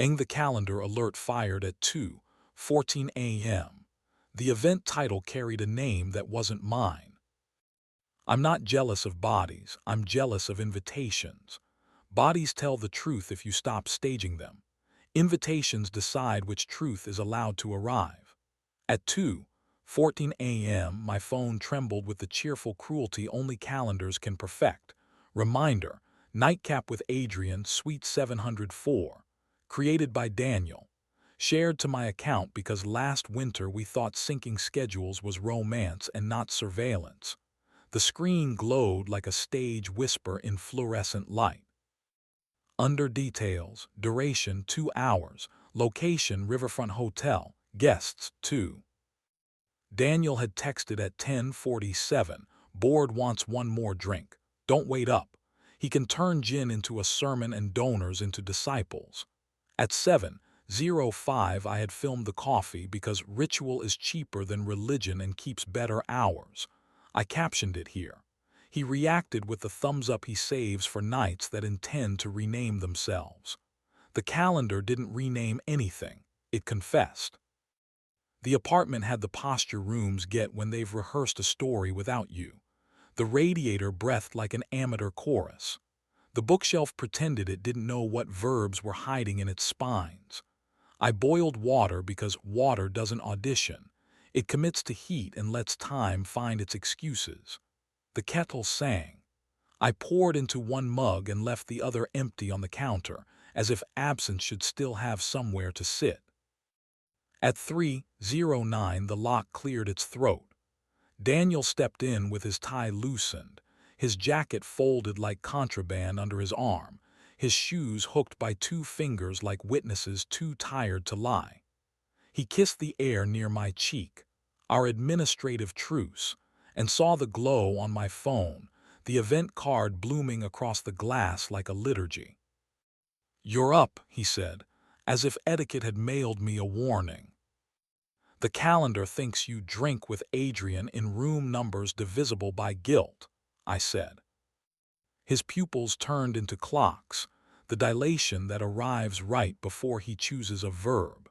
The calendar alert fired at 2:14 a.m. The event title carried a name that wasn't mine. I'm not jealous of bodies, I'm jealous of invitations. Bodies tell the truth if you stop staging them. Invitations decide which truth is allowed to arrive. At 2:14 a.m., my phone trembled with the cheerful cruelty only calendars can perfect. Reminder, Nightcap with Adrian, Suite 704. Created by Daniel. Shared to my account because last winter we thought syncing schedules was romance and not surveillance. The screen glowed like a stage whisper in fluorescent light. Under details, duration 2 hours, location Riverfront Hotel, guests 2. Daniel had texted at 10:47, bored wants one more drink. Don't wait up. He can turn gin into a sermon and donors into disciples. At 7:05 I had filmed the coffee because ritual is cheaper than religion and keeps better hours. I captioned it here. He reacted with the thumbs up he saves for nights that intend to rename themselves. The calendar didn't rename anything, it confessed. The apartment had the posture rooms get when they've rehearsed a story without you. The radiator breathed like an amateur chorus. The bookshelf pretended it didn't know what verbs were hiding in its spines. I boiled water because water doesn't audition. It commits to heat and lets time find its excuses. The kettle sang. I poured into one mug and left the other empty on the counter, as if absence should still have somewhere to sit. At 3:09 the lock cleared its throat. Daniel stepped in with his tie loosened, his jacket folded like contraband under his arm, his shoes hooked by 2 fingers like witnesses too tired to lie. He kissed the air near my cheek, our administrative truce, and saw the glow on my phone, the event card blooming across the glass like a liturgy. "You're up," he said, as if etiquette had mailed me a warning. "The calendar thinks you drink with Adrian in room numbers divisible by guilt," I said. His pupils turned into clocks, the dilation that arrives right before he chooses a verb.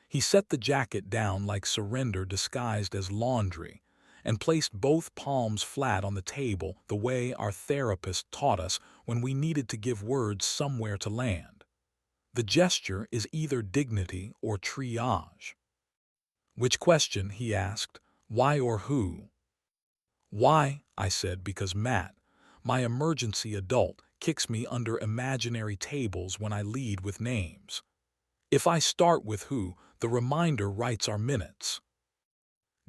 He set the jacket down like surrender disguised as laundry, and placed both palms flat on the table the way our therapist taught us when we needed to give words somewhere to land. The gesture is either dignity or triage. "Which question?" he asked. "Why or who?" "Why," I said, because Matt, my emergency adult, kicks me under imaginary tables when I lead with names. If I start with who, the reminder writes our minutes.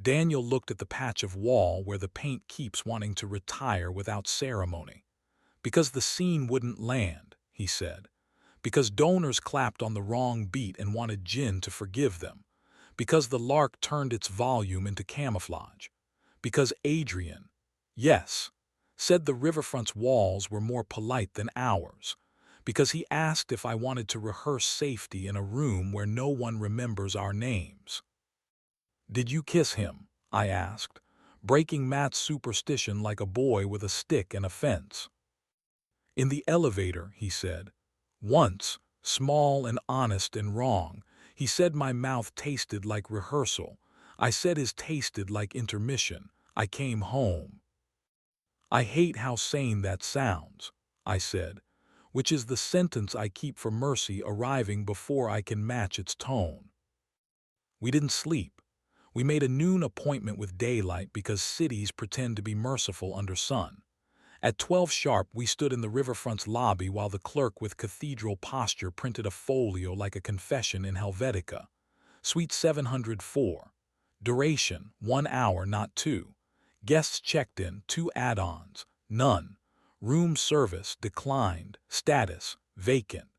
Daniel looked at the patch of wall where the paint keeps wanting to retire without ceremony. "Because the scene wouldn't land," he said. "Because donors clapped on the wrong beat and wanted gin to forgive them. Because the lark turned its volume into camouflage. Because Adrian, yes, said the riverfront's walls were more polite than ours. Because he asked if I wanted to rehearse safety in a room where no one remembers our names." "Did you kiss him?" I asked, breaking Matt's superstition like a boy with a stick and a fence. "In the elevator," he said. "Once, small and honest and wrong. He said my mouth tasted like rehearsal. I said his tasted like intermission. I came home." "I hate how sane that sounds," I said, which is the sentence I keep for mercy arriving before I can match its tone. We didn't sleep. We made a noon appointment with daylight because cities pretend to be merciful under sun. At 12 sharp we stood in the riverfront's lobby while the clerk with cathedral posture printed a folio like a confession in Helvetica. Suite 704. Duration, 1 hour, not 2. Guests checked in, 2 add-ons, none. Room service, declined. Status, vacant.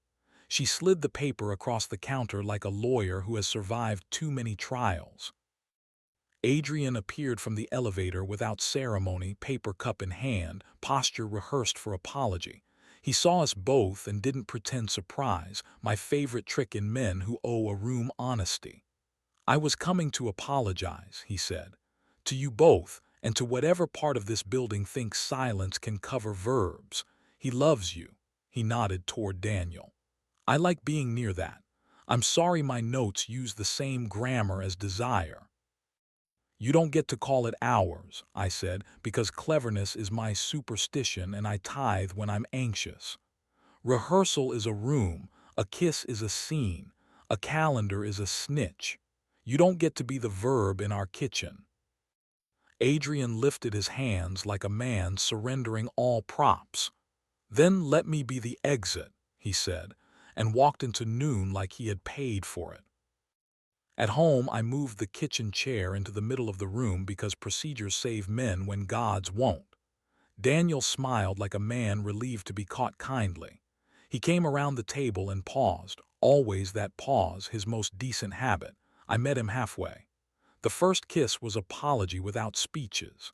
She slid the paper across the counter like a lawyer who has survived too many trials. Adrian appeared from the elevator without ceremony, paper cup in hand, posture rehearsed for apology. He saw us both and didn't pretend surprise, my favorite trick in men who owe a room honesty. "I was coming to apologize," he said. "To you both, and to whatever part of this building thinks silence can cover verbs. He loves you." He nodded toward Daniel. "I like being near that. I'm sorry my notes use the same grammar as desire. You don't get to call it ours, I said, because cleverness is my superstition and I tithe when I'm anxious. Rehearsal is a room, a kiss is a scene, a calendar is a snitch. You don't get to be the verb in our kitchen. Adrian lifted his hands like a man surrendering all props. Then let me be the exit, he said, and walked into noon like he had paid for it. At home, I moved the kitchen chair into the middle of the room because procedures save men when gods won't. Daniel smiled like a man relieved to be caught kindly. He came around the table and paused, always that pause, his most decent habit. I met him halfway. The first kiss was apology without speeches.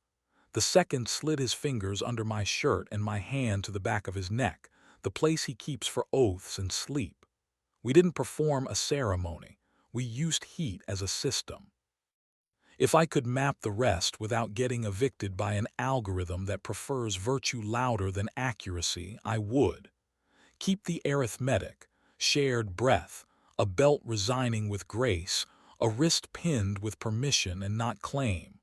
The second slid his fingers under my shirt and my hand to the back of his neck, the place he keeps for oaths and sleep. We didn't perform a ceremony. We used heat as a system. If I could map the rest without getting evicted by an algorithm that prefers virtue louder than accuracy, I would. Keep the arithmetic, shared breath, a belt resigning with grace, a wrist pinned with permission and not claim.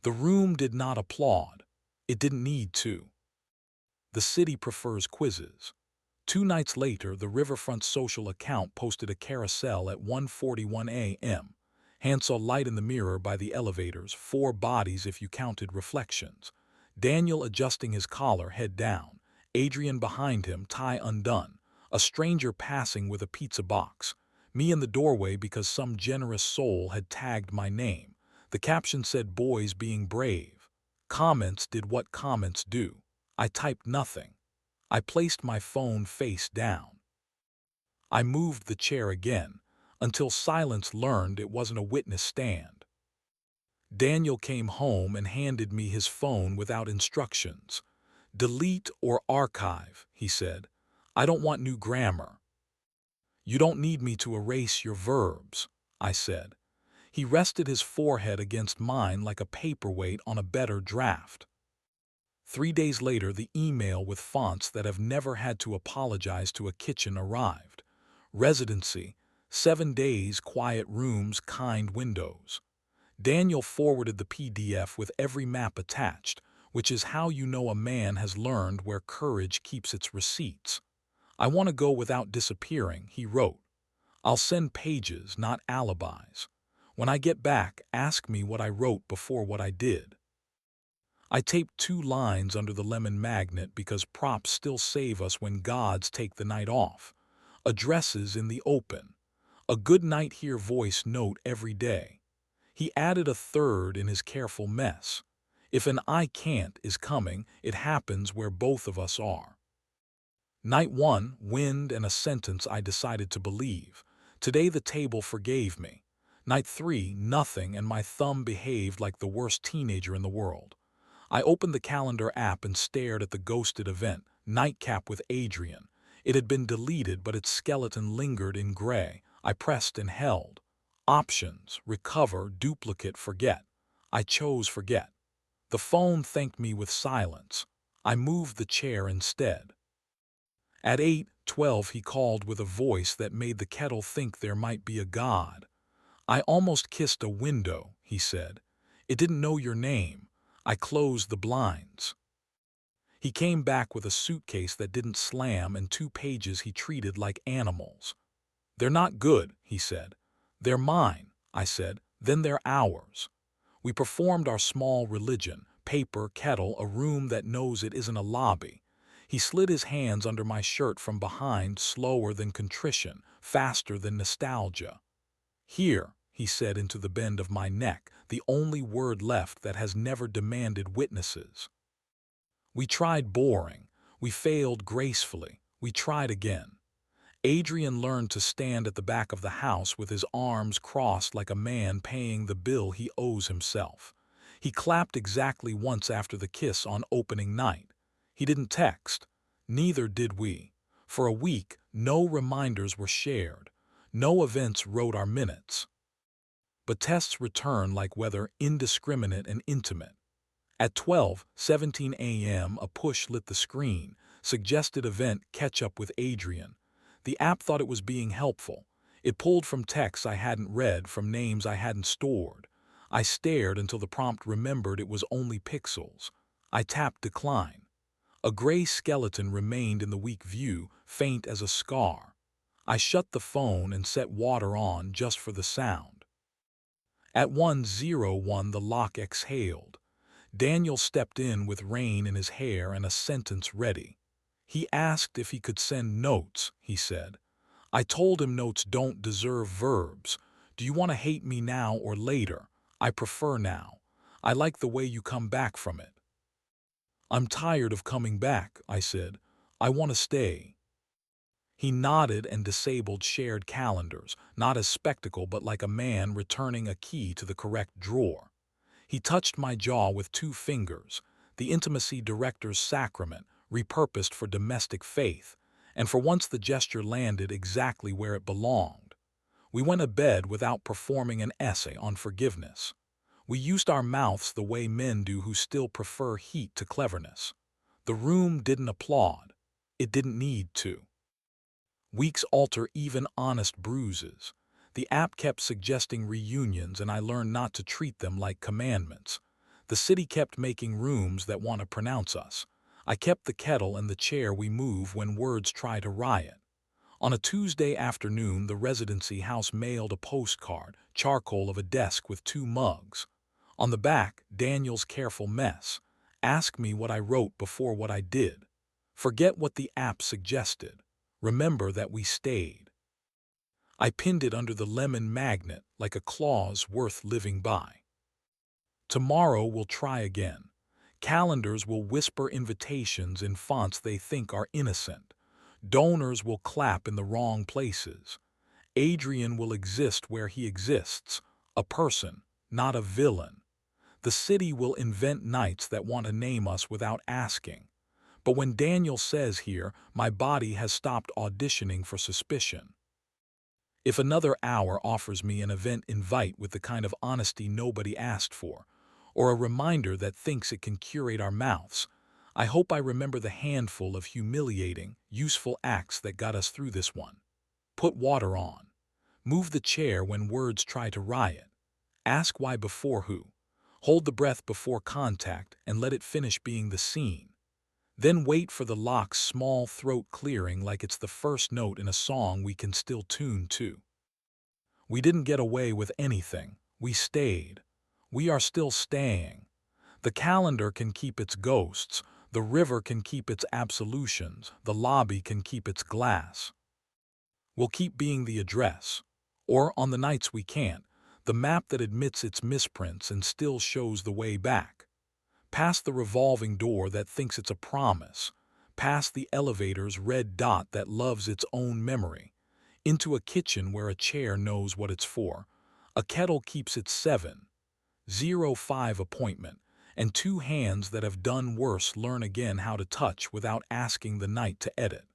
The room did not applaud. It didn't need to. The city prefers quizzes. 2 nights later, the Riverfront social account posted a carousel at 1:41 a.m. Hand saw light in the mirror by the elevators, 4 bodies if you counted reflections. Daniel adjusting his collar, head down. Adrian behind him, tie undone. A stranger passing with a pizza box. Me in the doorway because some generous soul had tagged my name. The caption said, "Boys being brave." Comments did what comments do. I typed nothing. I placed my phone face down. I moved the chair again, until silence learned it wasn't a witness stand. Daniel came home and handed me his phone without instructions. "Delete or archive," he said. "I don't want new grammar." "You don't need me to erase your verbs," I said. He rested his forehead against mine like a paperweight on a better draft. 3 days later, the email with fonts that have never had to apologize to a kitchen arrived. Residency, 7 days, quiet rooms, kind windows. Daniel forwarded the PDF with every map attached, which is how you know a man has learned where courage keeps its receipts. "I want to go without disappearing," he wrote. "I'll send pages, not alibis. When I get back, ask me what I wrote before what I did." I taped 2 lines under the lemon magnet because props still save us when gods take the night off. Addresses in the open. A good night here voice note every day. He added a third in his careful mess. If an "I can't" is coming, it happens where both of us are. Night 1, wind and a sentence I decided to believe. Today the table forgave me. Night 3, nothing, and my thumb behaved like the worst teenager in the world. I opened the calendar app and stared at the ghosted event, nightcap with Adrian. It had been deleted, but its skeleton lingered in gray. I pressed and held. Options, recover, duplicate, forget. I chose forget. The phone thanked me with silence. I moved the chair instead. At 8:12 he called with a voice that made the kettle think there might be a god. "I almost kissed a window," he said. "It didn't know your name. I closed the blinds." He came back with a suitcase that didn't slam and 2 pages he treated like animals. "They're not good," he said. "They're mine," I said. "Then they're ours." We performed our small religion, paper, kettle, a room that knows it isn't a lobby. He slid his hands under my shirt from behind, slower than contrition, faster than nostalgia. "Here," he said into the bend of my neck, the only word left that has never demanded witnesses. We tried boring. We failed gracefully. We tried again. Adrian learned to stand at the back of the house with his arms crossed like a man paying the bill he owes himself. He clapped exactly once after the kiss on opening night. He didn't text. Neither did we. For a week, no reminders were shared. No events wrote our minutes. But tests return like weather, indiscriminate and intimate. At 12:17 a.m. a push lit the screen, suggested event catch up with Adrian. The app thought it was being helpful. It pulled from texts I hadn't read, from names I hadn't stored. I stared until the prompt remembered it was only pixels. I tapped decline. A gray skeleton remained in the weak view, faint as a scar. I shut the phone and set water on just for the sound. At 1:01 the lock exhaled. Daniel stepped in with rain in his hair and a sentence ready. He asked if he could send notes, he said. I told him notes don't deserve verbs. Do you want to hate me now or later? I prefer now. I like the way you come back from it. I'm tired of coming back, I said. I want to stay. He nodded and disabled shared calendars, not as spectacle but like a man returning a key to the correct drawer. He touched my jaw with 2 fingers, the intimacy director's sacrament, repurposed for domestic faith, and for once the gesture landed exactly where it belonged. We went to bed without performing an essay on forgiveness. We used our mouths the way men do who still prefer heat to cleverness. The room didn't applaud. It didn't need to. Weeks alter even honest bruises. The app kept suggesting reunions and I learned not to treat them like commandments. The city kept making rooms that want to pronounce us. I kept the kettle and the chair we move when words try to riot. On a Tuesday afternoon, the residency house mailed a postcard, charcoal of a desk with 2 mugs. On the back, Daniel's careful mess. Ask me what I wrote before what I did. Forget what the app suggested. Remember that we stayed. I pinned it under the lemon magnet like a clause worth living by. Tomorrow we'll try again. Calendars will whisper invitations in fonts they think are innocent. Donors will clap in the wrong places. Adrian will exist where he exists, a person, not a villain. The city will invent nights that want to name us without asking. But when Daniel says here, my body has stopped auditioning for suspicion. If another hour offers me an event invite with the kind of honesty nobody asked for, or a reminder that thinks it can curate our mouths, I hope I remember the handful of humiliating, useful acts that got us through this one. Put water on. Move the chair when words try to riot. Ask why before who. Hold the breath before contact and let it finish being the scene. Then wait for the lock's small throat clearing like it's the first note in a song we can still tune to. We didn't get away with anything. We stayed. We are still staying. The calendar can keep its ghosts. The river can keep its absolutions. The lobby can keep its glass. We'll keep being the address. Or, on the nights we can't, the map that admits its misprints and still shows the way back. Past the revolving door that thinks it's a promise. Past the elevator's red dot that loves its own memory. Into a kitchen where a chair knows what it's for. A kettle keeps its 7:05 appointment. And 2 hands that have done worse learn again how to touch without asking the night to edit.